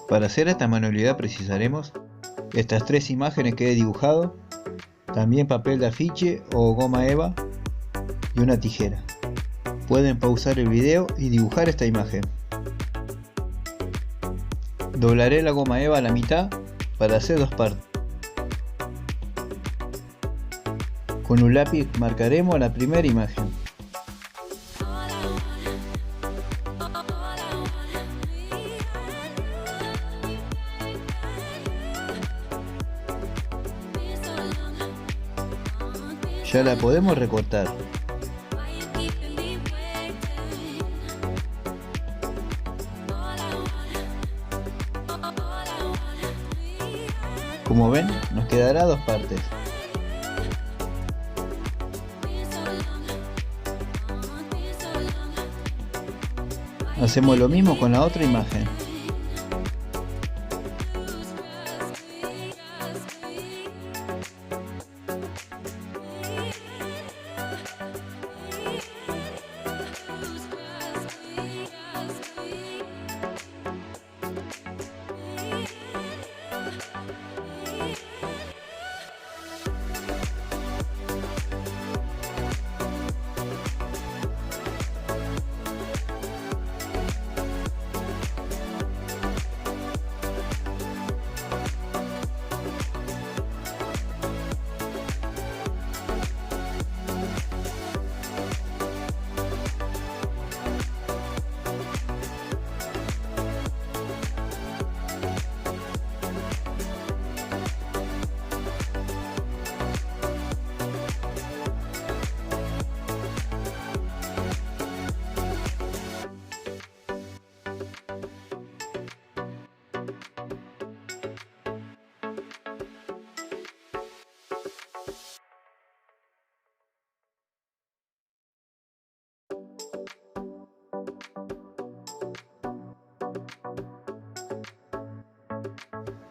Para hacer esta manualidad precisaremos estas tres imágenes que he dibujado, también papel de afiche o goma eva y una tijera. Pueden pausar el video y dibujar esta imagen. Doblaré la goma eva a la mitad para hacer dos partes. Con un lápiz marcaremos la primera imagen. Ya la podemos recortar. Como ven, nos quedará dos partes. Hacemos lo mismo con la otra imagen.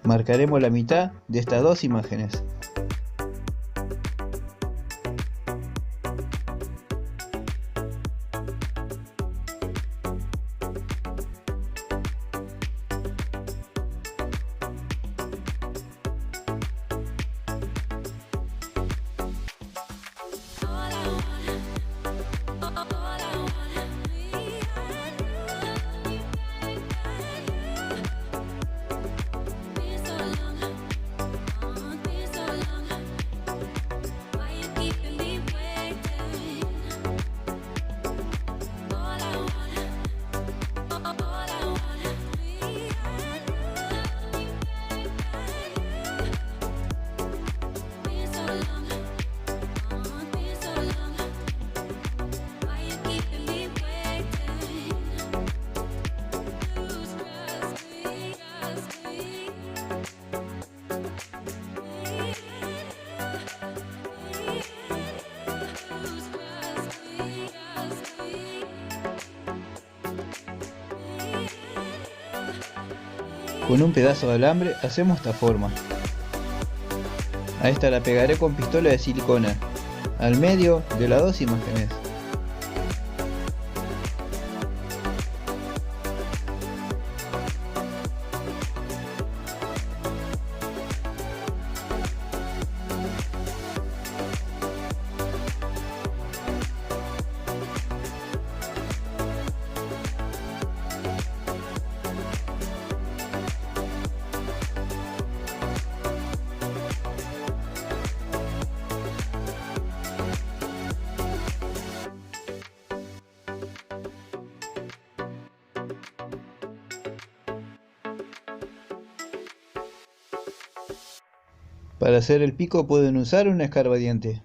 Marcaremos la mitad de estas dos imágenes. Con un pedazo de alambre hacemos esta forma. A esta la pegaré con pistola de silicona, al medio de las dos imágenes. Para hacer el pico pueden usar una escarbadiente.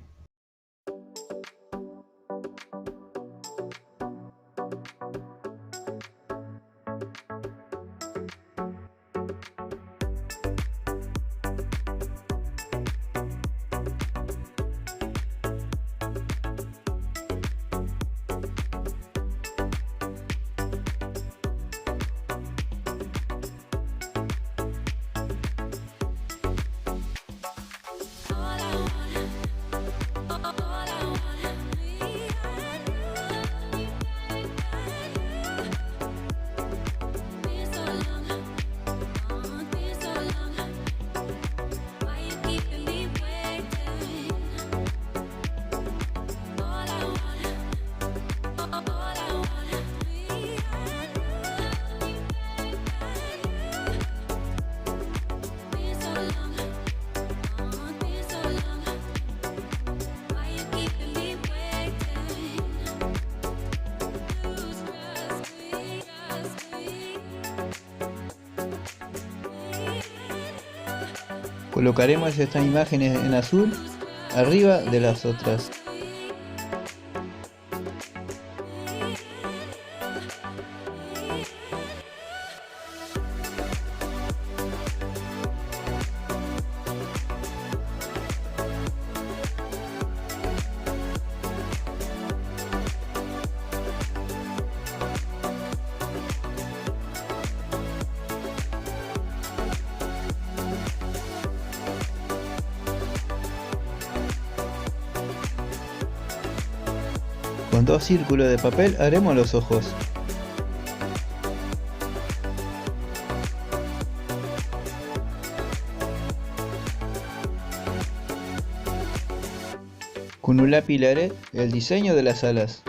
Colocaremos estas imágenes en azul arriba de las otras. Con 2 círculos de papel haremos los ojos. Con un lápiz haré el diseño de las alas.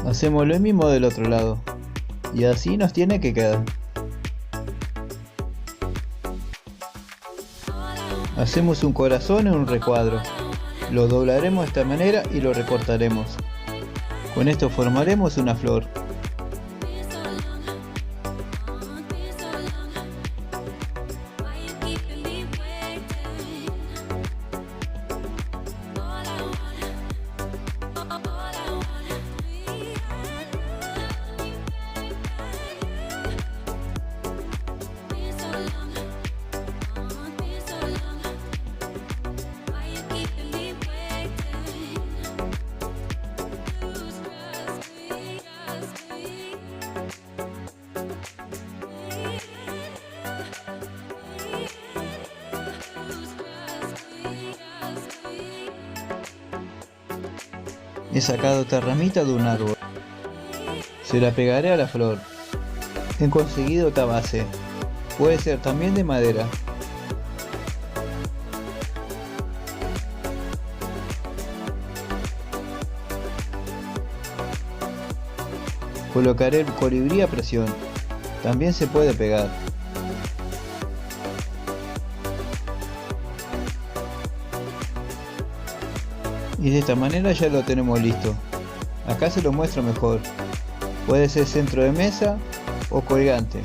Hacemos lo mismo del otro lado, y así nos tiene que quedar. Hacemos un corazón en un recuadro, lo doblaremos de esta manera y lo recortaremos. Con esto formaremos una flor. He sacado esta ramita de un árbol. Se la pegaré a la flor. He conseguido esta base. Puede ser también de madera. Colocaré el colibrí a presión. También se puede pegar. Y de esta manera ya lo tenemos listo. Acá se lo muestro mejor. Puede ser centro de mesa o colgante.